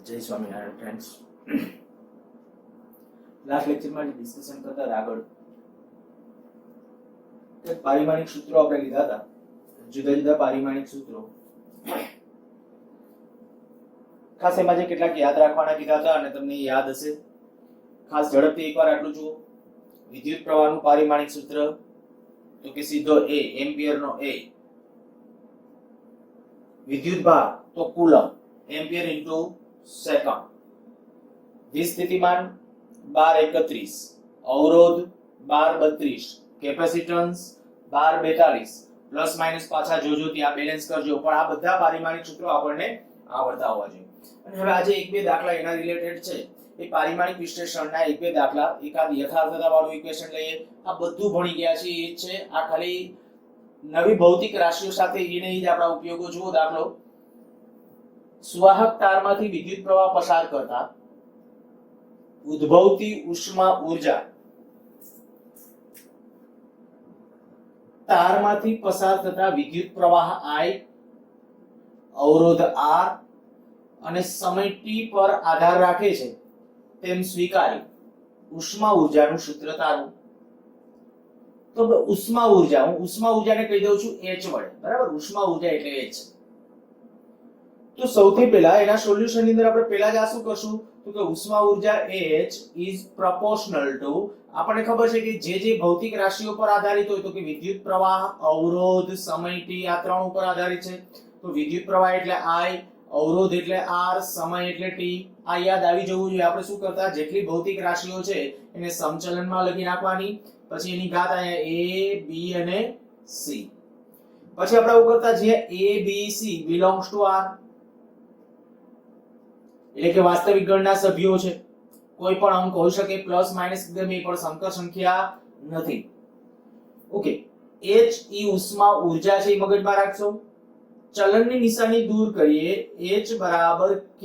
જય Swaminarayan friends. Last લેક્ચરમાં જે ડિસ્કશન કરતા હતા આગળ કે પારિમાણિક સૂત્રો આપણે લીધા હતા, જુદા જુદા પારિમાણિક સૂત્રો. ખાસ એમાં જે કેટલાક યાદ રાખવાના કીધા હતા અને તમને યાદ હશે. ખાસ ઝડપથી એકવાર આટલું જુઓ. વિદ્યુત પ્રવાહનું પારિમાણિક સૂત્ર તો કે સીધો A, એમ્પિયરનો A. વિદ્યુત ભાર તો કુલમ, એમ્પિયર ઇન્ટુ સેકન્ડ. વીજ સ્થિતિમાન 1231, અવરોધ 1232, કેપેસિટન્સ 1242. પ્લસ માઇનસ પાછા જોજો, ત્યાં બેલેન્સ કરજો, પણ આ બધા પારિમાણિક સૂત્રો આપણને આવડતા હોવા જોઈએ. અને હવે આજે એક બે દાખલા એના રિલેટેડ છે. એ પારિમાણિક વિશ્લેષણના એક બે દાખલા, એકાદ યથાર્થતા વાળું ઇક્વેશન લઈએ. આ બધું ભણી ગયા છે એ છે. આ ખાલી નવી ભૌતિક રાશિઓ સાથે એને જ આપણા ઉપયોગો જુઓ. દાખલો, સુવાહક તારમાંથી વિદ્યુત પ્રવાહ પસાર કરતા ઉદ્ભવતી ઉષ્મા ઊર્જા તારમાંથી પસાર થતા વિદ્યુત પ્રવાહ I, અવરોધ R અને સમય t પર આધાર રાખે છે તેમ સ્વીકારી ઉષ્મા ઊર્જાનું સૂત્ર તારવું. તો ઉષ્મા ઊર્જા, હું ઉષ્મા ઊર્જાને કહી દઉં છું H વડે, બરાબર? ઉષ્મા ઊર્જા એટલે H. તો સૌથી પહેલા એના સોલ્યુશન ની અંદર આપણે પહેલા જ આ શું કરશું તો કે ઉષ્મા ઊર્જા H is proportional to, આપણને ખબર છે કે જે ભૌતિક રાશિઓ પર આધારિત હોય, તો કે વિદ્યુત પ્રવાહ, અવરોધ, સમય t, આ ત્રણ ઉપર આધારિત છે. તો વિદ્યુત પ્રવાહ એટલે I, અવરોધ એટલે R, સમય એટલે t. આ યાદ આવી જવું જોઈએ. આપણે શું કરતા, જેટલી ભૌતિક રાશિઓ છે એને સમચલનમાં લખી નાખવાની, પછી એની ઘાત અહીંયા a, b અને c. પછી આપણે એવું કરતા જે a, b, c belongs to R, એટલે કે વાસ્તવિક ગણના સભ્યો છે. કોઈ પણ અંક હોઈ શકે, પ્લસ માઇનસ ગમે, પણ સંકર સંખ્યા નથી. ઓકે, H ઈ ઉષ્મા ઊર્જા છે, મગજમાં રાખજો. ચલનની નિશાની દૂર કરીએ. H બરાબર k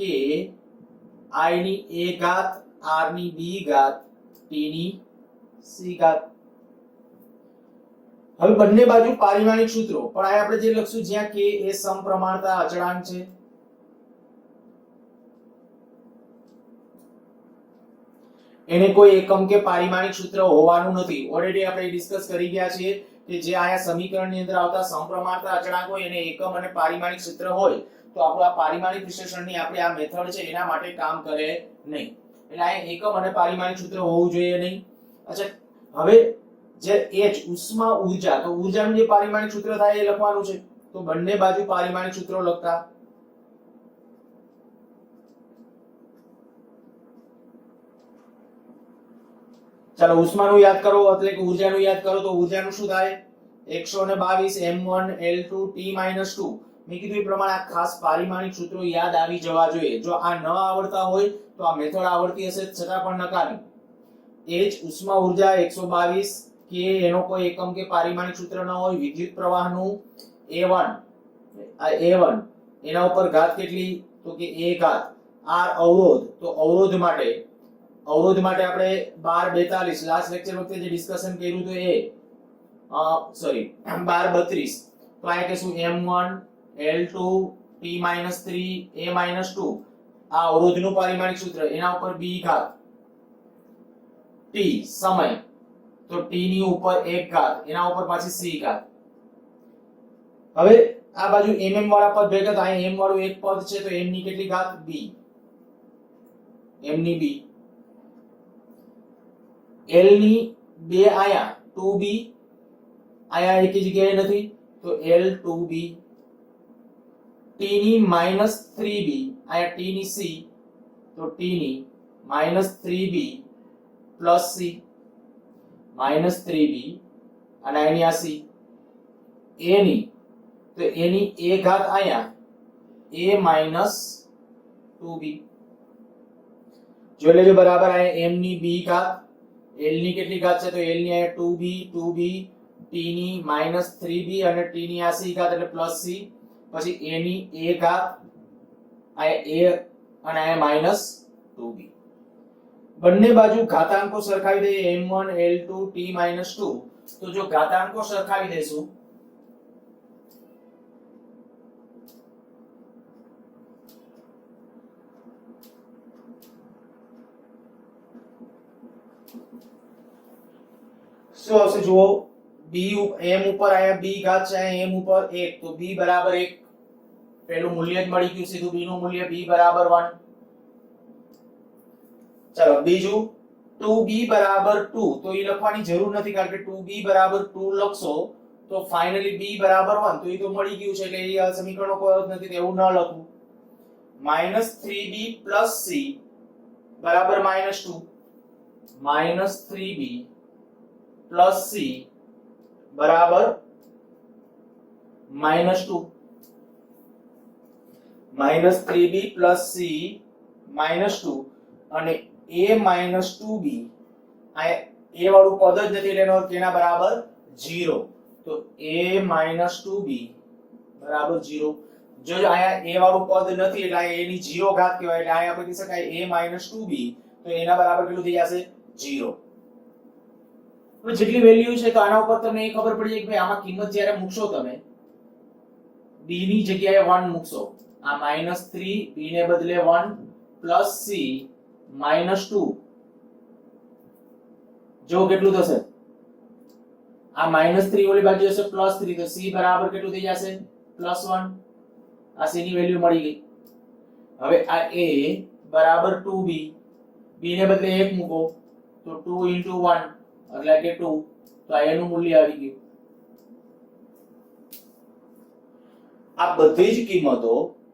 I ની a ઘાત, R ની b ઘાત, t ની c ઘાત. હવે બંને બાજુ પારિમાણિક સૂત્રો, પણ આ આપણે જે લખશું જ્યાં k એ સમપ્રમાણતા અચળાંક છે. એને કોઈ એકમ કે પારિમાણિક સૂત્ર હોવાનું નથી. ઓલરેડી આપણે ડિસ્કસ કરી ગયા છીએ કે જે આયા સમીકરણની અંદર આવતા સમપ્રમાણતા અચળાંક હોય એને એકમ અને પારિમાણિક સૂત્ર હોય તો આપણું આ પારિમાણિક વિશ્લેષણની આપણી આ મેથડ છે એના માટે કામ કરે નહીં. એટલે આ એકમ અને પારિમાણિક સૂત્ર હોવું જોઈએ નહીં. અચ્છા, હવે જે H ઉષ્મા ઊર્જા, તો ઊર્જાનું જે પારિમાણિક સૂત્ર થાય એ લખવાનું છે. તો બંને બાજુ પારિમાણિક સૂત્રો લખતા. ચાલો ઉષ્માનું યાદ કરો, એટલે કે ઊર્જાનું યાદ કરો. તો ઊર્જાનું શું થાય? 122 m1 L2 T - 2. મેં કીધું એ પ્રમાણે આ ખાસ પારિમાણિક સૂત્રો યાદ આવી જવા જોઈએ. જો આ ન આવડતા હોય તો આ મેથડ આવડતી હશે છતાં પણ નકામી. H ઉષ્મા ઊર્જા 122, k એનો કોઈ એકમ કે પારિમાણિક સૂત્ર ન હોય. વિદ્યુત પ્રવાહનું A1, આ A1 એના ઉપર ઘાત કેટલી તો કે a ઘાત. R અવરોધ, તો અવરોધ માટે આપણે 1242 લાસ્ટ લેક્ચર વખતે જે ડિસ્કશન કર્યું તો એ સોરી 1232. તો આ કે શું m1 L2 T - 3 a - 2. આ અવરોધનું પારિમાણિક સૂત્ર, એના ઉપર b ઘાત, t સમય, તો t ની ઉપર 1 ઘાત, એના ઉપર પાછી c ઘાત. હવે આ બાજુ mm વાળા પદ ભેગા, તો અહીં m વાળું એક પદ છે તો m ની કેટલી ઘાત? b, m ની b. L ની 2 આયા 2b, આયા એક જગ્યાએ નથી તો L 2b. T ની -3b, આયા T ની c, તો T ની -3b પ્લસ c, -3b અને આની આ c. A ની, તો A ની a ઘાત આયા a -2b. જોઈ લેજો બરાબર. આયા m ની b ઘાત, L ની કેટલી ઘાત છે તો L ની આયા 2b, T ની -3b અને T ની આ c ઘાત એટલે પ્લસ c. પછી A ની a ઘાત, આયા a અને આયા -2b. બંને બાજુ ઘાતાંકો સરખાવી દઈએ. m1 L2 T - 2. તો જો ઘાતાંકો સરખાવી દેશું શું આવશે જુઓ, b m ઉપર આયા b ઘાત છે m ઉપર 1 તો b બરાબર 1 પેલું મૂલ્ય જ મળી ગયું સીધું b નું મૂલ્ય b બરાબર 1. ચલો બીજું 2b બરાબર 2 તો એ લખવાની જરૂર નથી કારણ કે 2b બરાબર 2 લખશો તો ફાઇનલી b બરાબર 1 તો એ તો મળી ગયું છે એટલે એ સમીકરણનો કોઈ અર્થ નથી તો એવું ન લખવું. -3b + c બરાબર -2 -3b + c બરાબર -2 -3b + c -2 અને a - 2b આ a વાળું પદ જ નથી એટલે એનો અર્થ એના બરાબર 0 તો a - 2b બરાબર 0. જો આયા a વાળું પદ નથી એટલે આ a ની 0 ઘાત કહેવાય એટલે આયા આપણે કહી શકાય a - 2b તો એના બરાબર કેટલું થઈ જશે 0. હવે જેટલી વેલ્યુ છે તો આના ઉપર તમને એ ખબર પડી જાય કે ભાઈ આમાં કિંમત જ્યારે મૂકશો તમે b ની જગ્યાએ 1 મૂકશો આ -3 b ને બદલે 1 + c -2 જો કેટલું થશે આ -3 ઓલી બાજુ હશે +3 તો c બરાબર કેટલું થઈ જશે +1 આ c ની વેલ્યુ મળી ગઈ. હવે આ a બરાબર 2b b ને બદલે 1 મૂકો તો 2 * 1 એટલે કે 2 તો આ એનું મૂલ્ય આવી ગયું. આ બધી જ કિંમતો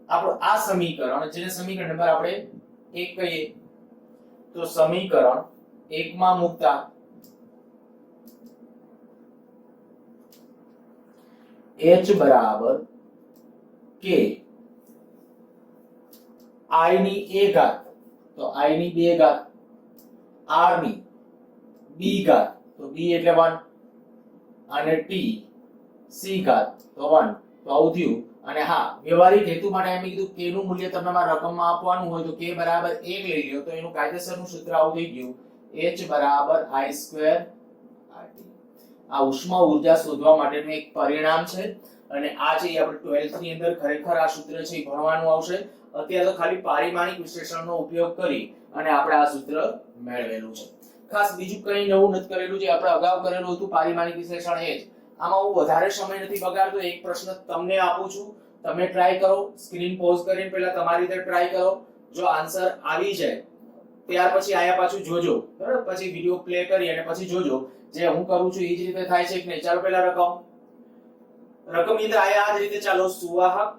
આપણો આ સમીકરણ જેને સમીકરણ નંબર આપણે 1 કહીએ તો સમીકરણ 1 માં મૂકતા h બરાબર k i ની a ઘાત તો i ની 2 ઘાત r ની b ઘાત તો b એટલે 1 અને t c ઘાત તો 1 તો આવું થયું. અને હા વ્યવહારિક હેતુ માટે એમ કીધું k નું મૂલ્ય તમને રકમમાં આપવાનું હોય તો k બરાબર 1 લઈ લ્યો તો એનું કાયદેસરનું સૂત્ર આવું થઈ ગયું h બરાબર i2 rt. આ ઉષ્મા ઊર્જા શોધવા માટેનું એક પરિણામ છે અને આ જે આપણે 12th ની અંદર ખરેખર આ સૂત્ર છે એ ભણવાનું આવશે. અત્યારે તો ખાલી પારિમાણિક વિશ્લેષણનો ઉપયોગ કરી અને આપણે આ સૂત્ર મેળવેલું છે. ખાસ બીજું કંઈ નવું નથી કરેલું જે આપણે અગાઉ કરેલું હતું પારિમાણિક વિશ્લેષણ એ જ. આમાં હું વધારે સમય નથી બગાડતો એક પ્રશ્ન તમને આપું છું તમે ટ્રાય કરો સ્ક્રીન પોઝ કરીને પહેલા તમારી રીતે ટ્રાય કરો જો આન્સર આવી જાય ત્યાર પછી આયા પાછું જોજો બરાબર પછી વિડિયો પ્લે કરી અને પછી જોજો જે હું કરું છું એ જ રીતે થાય છે કે નહીં. ચાલો પહેલા રકમની અંદર આયા આ જ રીતે ચાલો સુવાહક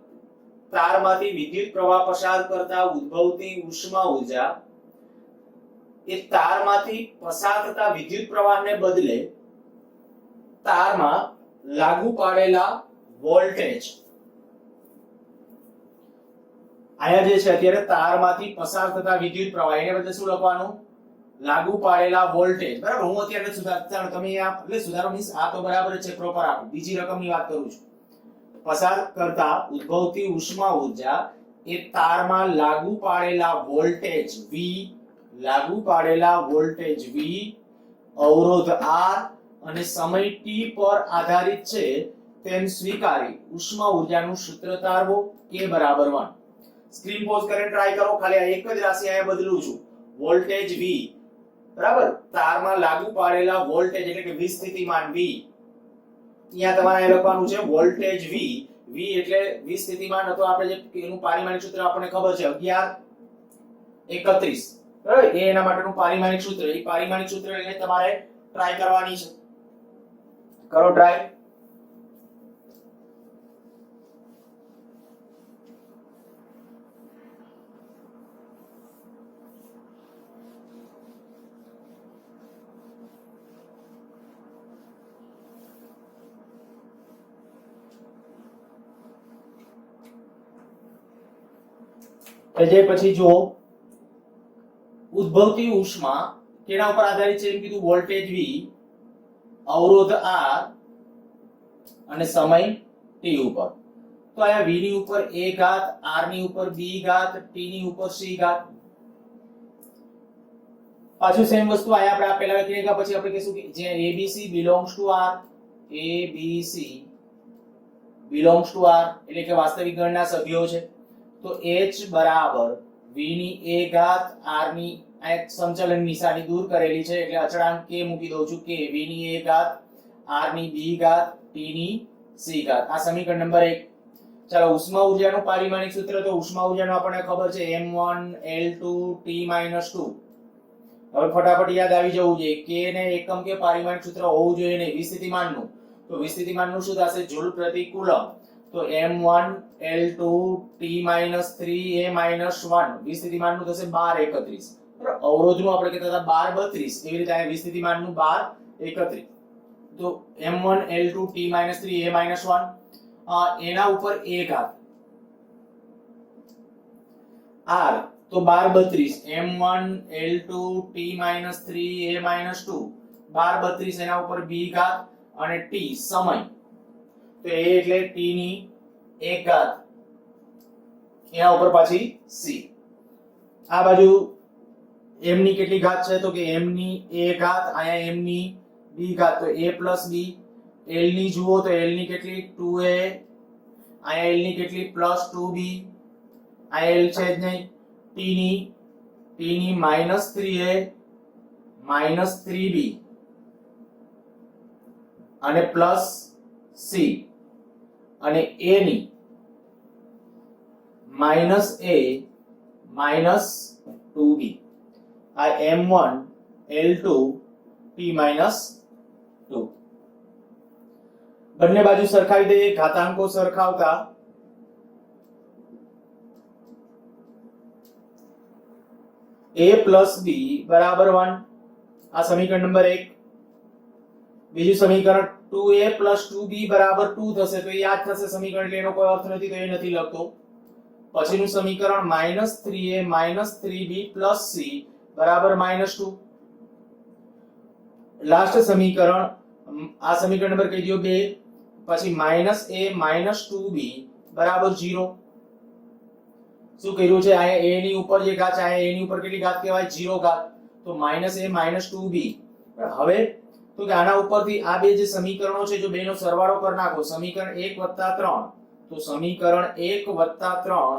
તારમાંથી વિદ્યુત પ્રવાહ પસાર કરતા ઉદ્ભવતી ઉષ્મા ઊર્જા એ તારમાંથી પસાર થતા વિદ્યુત પ્રવાહને બદલે તારમાં લાગુ પાડેલા વોલ્ટેજ આયા જે છે અત્યારે તારમાંથી પસાર થતા વિદ્યુત પ્રવાહ એને બદલે શું લખવાનું લાગુ પાડેલા વોલ્ટેજ બરાબર. હું અત્યારે સુધારો તમે આ એટલે સુધારો મીન્સ આ તો બરાબર છે પ્રોપર આપું બીજી રકમની વાત કરું છું. પસાર કરતા ઉદ્ભવતી ઉષ્મા ઊર્જા એ તારમાં લાગુ પાડેલા વોલ્ટેજ V લાગુ પાડેલા વોલ્ટેજ V અવરોધ R અને સમય t પર આધારિત છે તેમ સ્વીકારી ઉષ્મા ઊર્જાનું સૂત્ર તારવો k બરાબર 1. સ્ક્રીન પોઝ કરીને ટ્રાય કરો ખાલી આ એક જ રાશિ અહીંયા બદલું છું વોલ્ટેજ V બરાબર તારમાં લાગુ પાડેલા વોલ્ટેજ એટલે કે વી સ્થિતિમાન V અહીંયા તમારે અહીં લખવાનું છે વોલ્ટેજ V એટલે વી સ્થિતિમાન હતો આપણે જે એનું પારિમાણિક સૂત્ર આપણને ખબર છે 1131 બરાબર એ એના માટેનું પારિમાણિક સૂત્ર એ પારિમાણિક સૂત્ર લઈને તમારે ટ્રાય કરવાની છે. કરો ટ્રાય. જે પછી જો ઉદ્ભવતી ઉષ્મા કેના ઉપર આધારિત છે એમ કીધું વોલ્ટેજ V અવરોધ R અને સમય t ઉપર તો આયા V ની ઉપર a ઘાત R ની ઉપર b ઘાત t ની ઉપર c ઘાત પાછું સેમ વસ્તુ આયા આપણે આ પહેલા લખી ગયા પછી આપણે કહીશું કે જે abc belongs to R abc belongs to R એટલે કે વાસ્તવિક ગણના સભ્યો છે તો h બરાબર v ની a ઘાત r ની આ એક સંચલન નિશાની દૂર કરેલી છે એટલે અચળાંક k મૂકી દઉં છું, k v ની a ઘાત r ની b ઘાત t ની c ઘાત. આ સમીકરણ નંબર 1. ચાલો ઉષ્મા ઊર્જાનું પારિમાણિક સૂત્ર, તો ઉષ્મા ઊર્જાનું આપણને ખબર છે m1L2T-2. હવે ફટાફટ યાદ આવી જવું જોઈએ, k ને એકમ કે પારિમાણિક સૂત્ર હોવું જોઈએ નહીં, વિસ્થિતિમાનનું. તો વિસ્થિતિમાનનું શું થશે? જૂલ પ્રતિ કુલમ. તો m1L2T-3a-1 વિસ્થિતિમાનનું થશે 1231. બરાબર, અવરોધનું આપણે કહેતા હતા 1232, એવી રીતે આ વિસ્થિતિમાનનું 1231. તો m1L2T-3a-1 એના ઉપર a ઘાત r, તો 1232 m1L2T-3a-2 1232 એના ઉપર b ઘાત અને t સમય, તો a એટલે t ની 1 ઘાત એના ઉપર પાછી c. આ બાજુ m ની કેટલી ઘાત છે? તો કે m ની a ઘાત, અહીંયા m ની b ઘાત, તો a plus b. l ની જુઓ તો l ની કેટલી 2a, અહીંયા l ની કેટલી plus 2b, આ l છે જ નહીં. t ની minus 3a minus 3b અને plus c, અને a ની minus a minus 2b. આ m1 L2 T minus 2. બંને બાજુ સરખાવી દઈએ, ઘાતાંકો સરખાવતા a plus b બરાબર 1. આ સમીકરણ નંબર 1. બીજું સમીકરણ 2a plus 2b બરાબર 2 થશે, તો એ યાદ થશે સમીકરણ, એટલે એનો કોઈ અર્થ નથી, તો એ નથી લખતો. પછીનું સમીકરણ -3a minus 3b plus c બરાબર -2. લાસ્ટ સમીકરણ, આ સમીકરણ નંબર કહી દો 2. પછી -a minus 2b બરાબર 0. શું કર્યું છે? અહીંયા a ની ઉપર જે ઘાત છે, અહીંયા a ની ઉપર કેટલી ઘાત કહેવાય? 0 ઘાત. તો -a minus 2b. હવે તો કે આના ઉપરથી આ બે જે સમીકરણો છે, જો બેનો સરવાળો કરી નાખો, સમીકરણ 1 + 3, તો સમીકરણ 1 + 3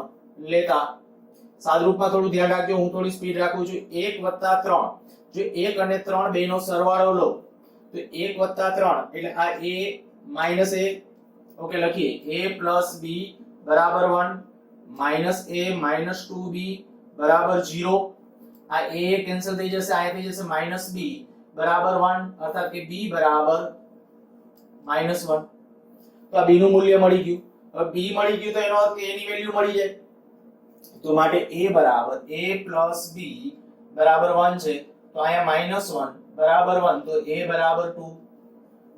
લેતા સાદરૂપમાં થોડું ધ્યાન રાખજો, હું થોડી સ્પીડ રાખું છું. 1 + 3, જો 1 અને 3 બેનો સરવાળો લો તો 1 + 3 એટલે આ a minus a, ઓકે લખીએ, a plus b બરાબર 1 minus a minus 2b બરાબર 0. આ a કેન્સલ થઈ જશે, આ થઈ જશે minus b બરાબર 1, અર્થાત કે b બરાબર -1. તો આ b નું મૂલ્ય મળી ગયું. હવે b મળી ગયું તો એનો અર્થ કે a ની વેલ્યુ મળી જાય. તો માટે a બરાબર a plus b બરાબર 1 છે, તો અહીંયા -1 બરાબર 1, તો a બરાબર 2.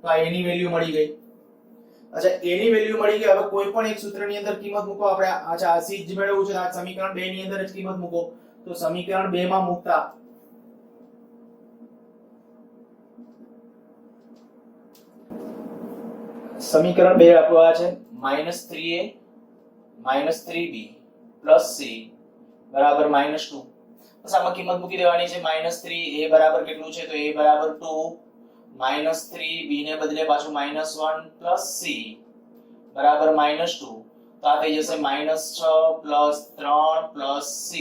તો આ a ની વેલ્યુ મળી ગઈ. અચ્છા, a ની વેલ્યુ મળી ગઈ. હવે કોઈ પણ એક સૂત્રની અંદર કિંમત મૂકો આપણે. અચ્છા, આ c જ મેળવવું છે, આ સમીકરણ 2 ની અંદર જ કિંમત મૂકો. તો સમીકરણ 2 માં મૂકતા સમીકરણ 2 આપણું આ છે -3a minus 3b plus c બરાબર -2. બસ આમાં કિંમત મૂકી દેવાની છે. -3 a બરાબર કેટલું છે? તો a બરાબર 2, -3 b ને બદલે પાછું -1 plus c બરાબર -2. તો આ થઈ જશે -6 plus 3 plus c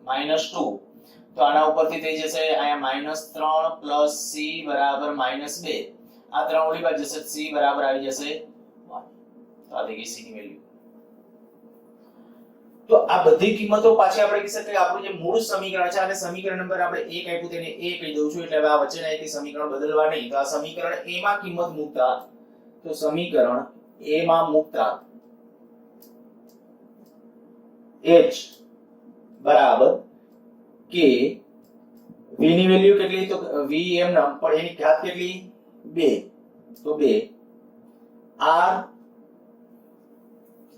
-2. તો આના ઉપરથી થઈ જશે અહીંયા -3 plus c બરાબર -2. આ ત્રણ ઓલી બાજુ જશે, c બરાબર આવી જશે 1. તો આ થઈ ગઈ c ની વેલ્યુ. તો આ બધી કિંમતો પાછી આપણે કહી શકીએ આપણું જે મૂળ સમીકરણ છે, અને સમીકરણ નંબર આપણે 1 આપ્યું તેને a કહી દઉં છું, એટલે હવે આ વચ્ચેના એકથી સમીકરણ બદલવા નહીં. તો આ સમીકરણ a માં કિંમત મૂકતા, તો સમીકરણ a માં મૂકતા h બરાબર k, v ની વેલ્યુ કેટલી? તો v એમ નામ, પણ એની ઘાત કેટલી? 2. તો 2 r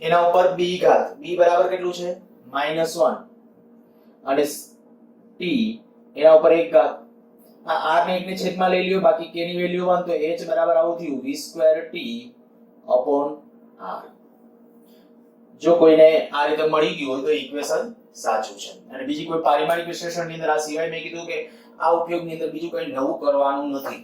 એના ઉપર b ઘાત, b બરાબર કેટલું છે? -1, અને t એના ઉપર 1 ઘાત. આ r ને 1 ને છેદમાં લઈ લ્યો, બાકી k ની વેલ્યુ 1, તો h બરાબર આવું થયું v²t/r. જો કોઈને આ રીતે મળી ગયું હોય તો ઇક્વેશન સાચું છે. અને બીજી કોઈ પારિમાણિક વિશ્લેષણની અંદર આ સિવાય મેં કીધું કે આ ઉપયોગની અંદર બીજું કંઈ નવું કરવાનું નથી.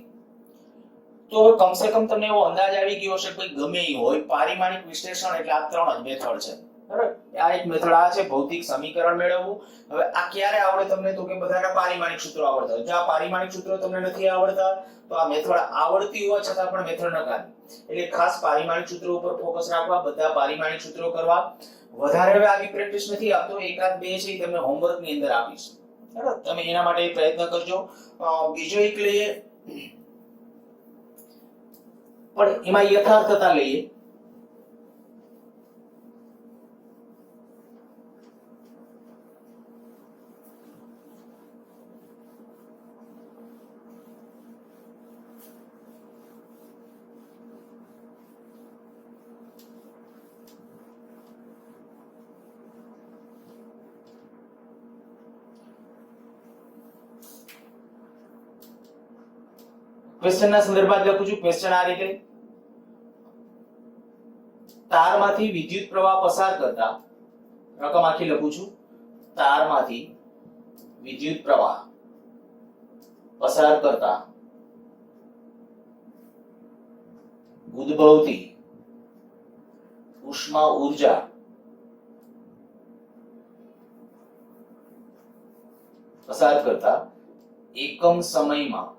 તો કમસે કમ તમને એવો અંદાજ આવી ગયો હશે કે ગમે એ હોય પારિમાણિક વિશ્લેષણ એટલે આ ત્રણ જ મેથડ છે. બરાબર, આ એક મેથડ આ છે ભૌતિક સમીકરણ મેળવવું. હવે આ ક્યારે આવડે તમને, તો કે બધાના પારિમાણિક સૂત્રો આવડતા હોય. જો આ પારિમાણિક સૂત્રો તમને નથી આવડતા તો આ મેથડ આવડતી હોવા છતાં પણ મેથડ નકારી. એટલે ખાસ પારિમાણિક સૂત્રો ઉપર ફોકસ રાખવા, બધા પારિમાણિક સૂત્રો કરવા. વધારે હવે આવી પ્રેક્ટિસ નથી આપતો, એકાદ બે છે તમને હોમવર્ક ની અંદર આપીશ. બરાબર, તમે એના માટે પ્રયત્ન કરજો. બીજો એક લઈએ, પણ એમાં યથાર્થતા લઈએ. ક્વેશ્ચન ના સંદર્ભમાં લખું છું. ક્વેશ્ચન આ રીતે, તારમાંથી વિદ્યુત પ્રવાહ પસાર કરતા, રકમ આખી લખું છું, તારમાંથી વિદ્યુત પ્રવાહ પસાર કરતા ઉદ્ભવતી ઉષ્મા ઊર્જા પસાર કરતા એકમ સમયમાં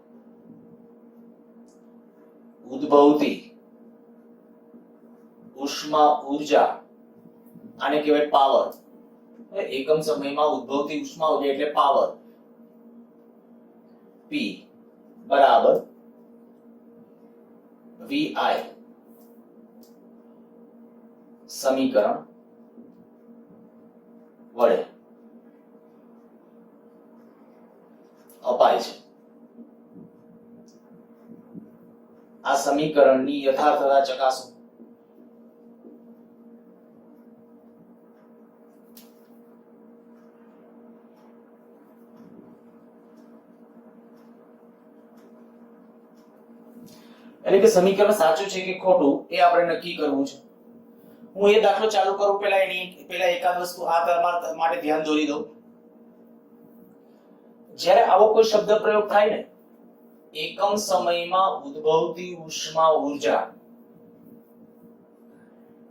ઉદ્ભવતી ઉષ્મા ઊર્જા, આને કહેવાય પાવર. એકમ સમયમાં ઉદ્ભવતી ઉષ્મા ઊર્જા એટલે પાવર. P બરાબર VI સમીકરણ વડે અપાય છે. આ સમીકરણની યથાર્થતા ચકાસો. એટલે કે સમીકરણ સાચું છે કે ખોટું એ આપણે નક્કી કરવું છે. હું એ દાખલો ચાલુ કરું પહેલા એકાદ વસ્તુ આ તમારા માટે ધ્યાન દોરી દઉં. જ્યારે આવો કોઈ શબ્દ પ્રયોગ થાય ને, એકમ સમયમાં ઉદ્ભવતી ઉષ્મા ઊર્જા,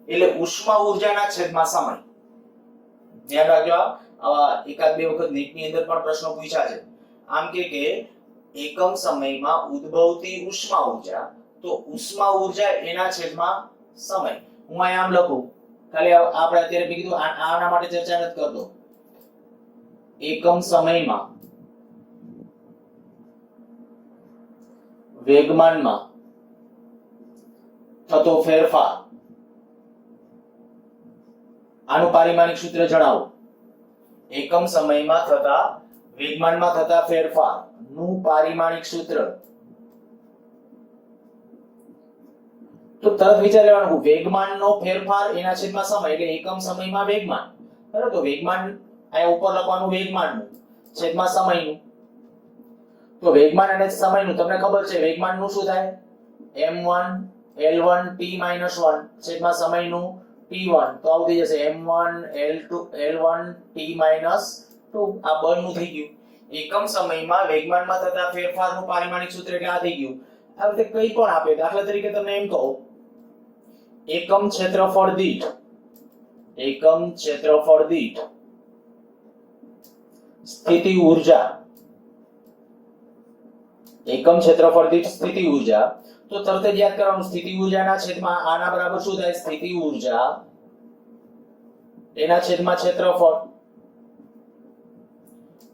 એટલે ઉષ્મા ઊર્જાના છેદમાં સમય. ધ્યાન રાખજો, આવા એકાદ બે વખત નીટની અંદર પણ પ્રશ્નો પૂછ્યા છે. આમ કે એકમ સમયમાં ઉદ્ભવતી ઉષ્મા ઊર્જા, તો ઉષ્મા ઊર્જા એના છેદમાં સમય. હું અહીંયા આમ લખું, ખાલી આપણે અત્યારે મેં કીધું આના માટે ચર્ચા નથી કરતો. એકમ સમયમાં વેગમાનમાં થતો ફેરફાર, આનું પારિમાણિક સૂત્ર જણાવો. એકમ સમયમાં થતા વેગમાનમાં થતા ફેરફાર નું પારિમાણિક સૂત્ર. તો તરત વિચાર લેવાનું, વેગમાનનો ફેરફાર એના છેદમાં સમય, એટલે એકમ સમયમાં વેગમાન. બરાબર, તો વેગમાન અહીંયા ઉપર લખવાનું વેગમાનનું છેદમાં સમયનું. તો વેગમાન અને સમયનું તમને ખબર છે, વેગમાનનું શું થાય? m1 l1 t-1 છેદમાં સમયનું t1. તો આવું થઈ જશે m1 l2 l1 t-2. આ બળનું થઈ ગયું. એકમ સમયમાં વેગમાનમાં થતા ફેરફારનું પારિમાણિક સૂત્ર એટલે આ થઈ ગયું. આ રીતે કંઈ પણ આપે, દાખલા તરીકે તમને એમ કહો, એકમ ક્ષેત્રફળ દીઠ સ્થિતિ ઊર્જા, એકમ ક્ષેત્રફળ દીઠ સ્થિતિ ઊર્જા. તો તરત જ યાદ કરવાનું, સ્થિતિ ઊર્જાના છેદમાં આના બરાબર શું થાય? સ્થિતિ ઊર્જા એના છેદમાં ક્ષેત્રફળ.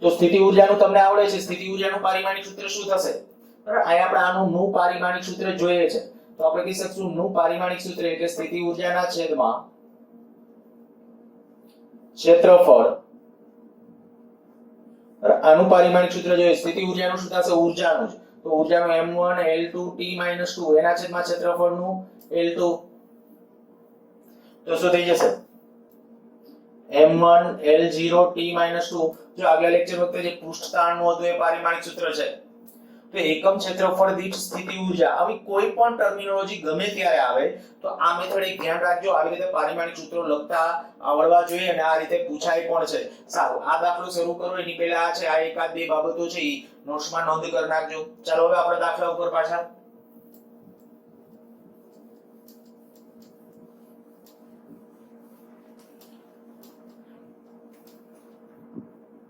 તો સ્થિતિ ઊર્જાનું તમને આવડે છે, સ્થિતિ ઊર્જાનું પારિમાણિક સૂત્ર શું થશે? બરાબર, અહીંયા આપણે આનું નું પારિમાણિક સૂત્ર જોઈએ છે, તો આપણે કહી શકશું નું પારિમાણિક સૂત્ર એટલે સ્થિતિ ઊર્જાના છેદમાં ક્ષેત્રફળ. આનું પારિમાણિક સૂત્ર જોઈએ, સ્થિતિ ઊર્જાનું શું થશે? ઊર્જાનું જ. તો ઊર્જાનું m1 l2 t-2 એના છેદમાં ક્ષેત્રફળનું l2. તો શું થઈ જશે? m1 l0 t-2. જો આગલા લેક્ચર વખતે જે પૃષ્ઠતાણનું હતું એ પારિમાણિક સૂત્ર છે. તો એકમ ક્ષેત્રફળ દીઠ સ્થિતિ ઊર્જા, આવી કોઈ પણ ટર્મિનોલોજી ગમે ત્યારે આવે તો આ મેથડ એક ધ્યાન રાખજો, આવી રીતે પારિમાણિક સૂત્રો લખતા આવડવા જોઈએ અને આ રીતે પૂછાય પણ છે. સારું, આ દાખલો શરૂ કરો એની પહેલા આ છે, આ એકાદ બે બાબતો છે એ નોટ્સમાં નોંધ કરી નાખજો. ચાલો હવે આપણે દાખલા ઉપર પાછા.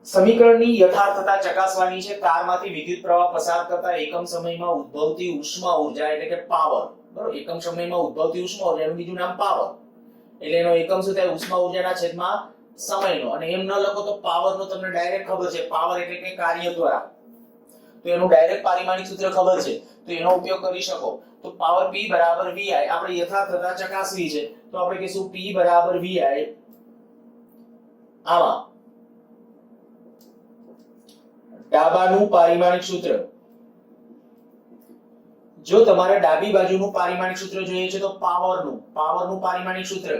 સમીકરણની યથાર્થતા ચકાસવાની છે. તારમાંથી વિદ્યુત પ્રવાહ પસાર કરતા એકમ સમયમાં ઉદ્ભવતી ઉષ્મા ઊર્જા એટલે કે પાવર. બરોબર, એકમ સમયમાં ઉદ્ભવતી ઉષ્મા ઊર્જા એનું બીજું નામ પાવર. એટલે એનો એકમ શું થાય? ઉષ્મા ઊર્જાના છેદમાં સમયનો. અને એમ ન લખો તો પાવરનો તમને ડાયરેક્ટ ખબર છે. પાવર એટલે કે કાર્ય દ્વારા. તો એનું ડાયરેક્ટ પારિમાણિક સૂત્ર ખબર છે, તો એનો ઉપયોગ કરી શકો. તો પાવર P બરાબર VI. આપણે યથાર્થતા ચકાસવી છે, તો આપણે કહીશું P બરાબર VI. આમાં ડાબાનું પારિમાણિક સૂત્ર. જો તમારે ડાબી બાજુનું પારિમાણિક સૂત્ર જોઈએ છે તો પાવરનું પારિમાણિક સૂત્ર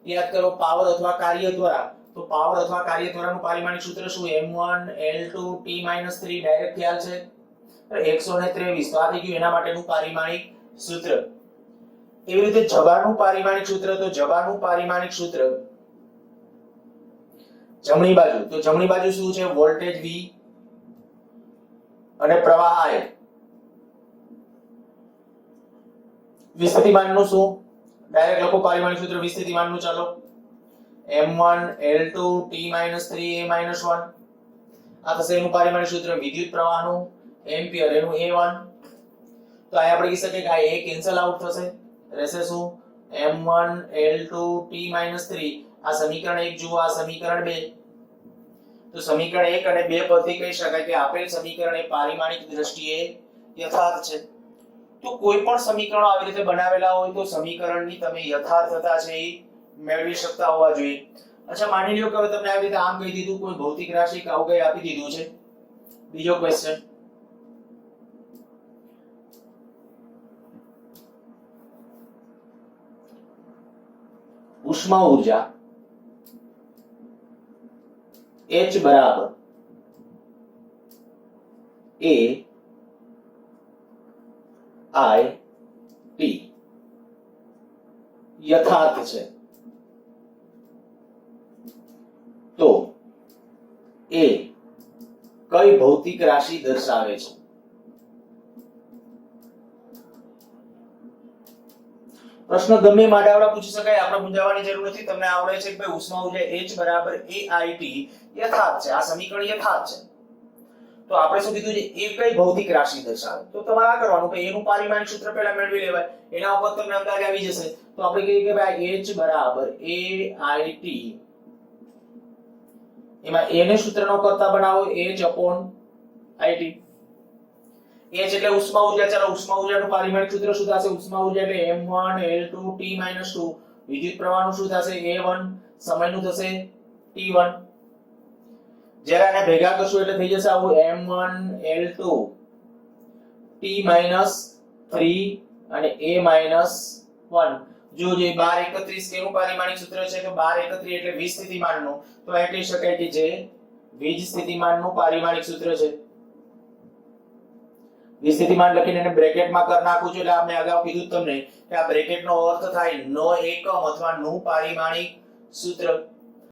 યાદ કરો. પાવર અથવા કાર્ય દ્વારા. તો પાવર અથવા કાર્ય દ્વારાનું પારિમાણિક સૂત્ર શું? m1 l2 t-3. ડાયરેક્ટ ખ્યાલ છે 123. તો આ થઈ ગયું એના માટેનું પારિમાણિક સૂત્ર. એવી રીતે જબાનું પારિમાણિક સૂત્ર. તો જબાનું પારિમાણિક સૂત્ર જમણી બાજુ. તો જમણી બાજુ શું છે? વોલ્ટેજ V અને પ્રવાહ I. વિસ્થિતિમાનનું શું? ડાયરેક્ટ લખો પારિમાણિક સૂત્ર વિસ્થિતિમાનનું. ચાલો m1 l2 t-3 a-1. આ થશે એનું પારિમાણિક સૂત્ર. વિદ્યુત પ્રવાહનું એમ્પિયર એનું A1. તો આ આપણે કહી શકીએ કે આ a કેન્સલ આઉટ થશે. રહેશે શું? m1 l2 t-3. આ સમીકરણ 1 જુઓ, આ સમીકરણ 2. તો સમીકરણ 1 અને 2 પરથી કહી શકાય કે આપેલ સમીકરણ એ પારિમાણિક દ્રષ્ટિએ યથાર્થ છે. તો કોઈ પણ સમીકરણો આવી રીતે બનાવેલા હોય તો સમીકરણની તમે યથાર્થતા છે એ મેળવી શકતા હોવા જોઈએ. અચ્છા, માની લ્યો કે હવે તમને આવી રીતે આમ કહી દીધું, કોઈ ભૌતિક રાશિ કે આવું કંઈ આપી દીધું છે. બીજો ક્વેશ્ચન, ઉષ્મા ઊર્જા H બરાબર AIT યથાર્થ છે તો એ કઈ ભૌતિક રાશિ દર્શાવે છે? પ્રશ્ન ગમે માડાવડા પૂછી શકાય, આપણે મૂંઝાવાની જરૂર નથી. તમને આવડે છે કે ભાઈ ઉષ્મા ઊર્જા H બરાબર AIT યથાર્થ છે. આ સમીકરણ યથાર્થ છે. તો આપણે શું કીધું છે? એ કઈ ભૌતિક રાશિ દર્શાવે. તો તમારે આ કરવાનું કે એનું પારિમાણિક સૂત્ર પહેલા મેળવી લેવાય, એના ઉપર તમને અંદાજ આવી જશે. તો આપણે કહીએ કે ભાઈ H બરાબર AIT, એમાં A ને સૂત્રનો કરતા બનાવો H/IT. H એટલે ઉષ્મા ઊર્જા. ચાલો ઉષ્મા ઊર્જાનું પારિમાણિક સૂત્ર શું થશે? ઉષ્મા ઊર્જા એટલે m1 l2 t-2. વિદ્યુત પ્રવાહનું શું થશે? A1. સમયનું થશે t1. જ્યારે આને ભેગા કરશું એટલે થઈ જશે આવું m1 l2 t-3 અને a-1. જો જે 1231 કેનું પારિમાણિક સૂત્ર છે? તો 1231 એટલે વીજ સ્થિતિમાનનું. તો એ કહી શકાય કે જે વીજ સ્થિતિમાનનું પારિમાણિક સૂત્ર છે. વીજ સ્થિતિમાન લખીને એને બ્રેકેટમાં કરી નાખું છું. એટલે આપણે અગાઉ કીધું તમને કે આ બ્રેકેટનો અર્થ થાય નો એકમ અથવા નું પારિમાણિક સૂત્ર.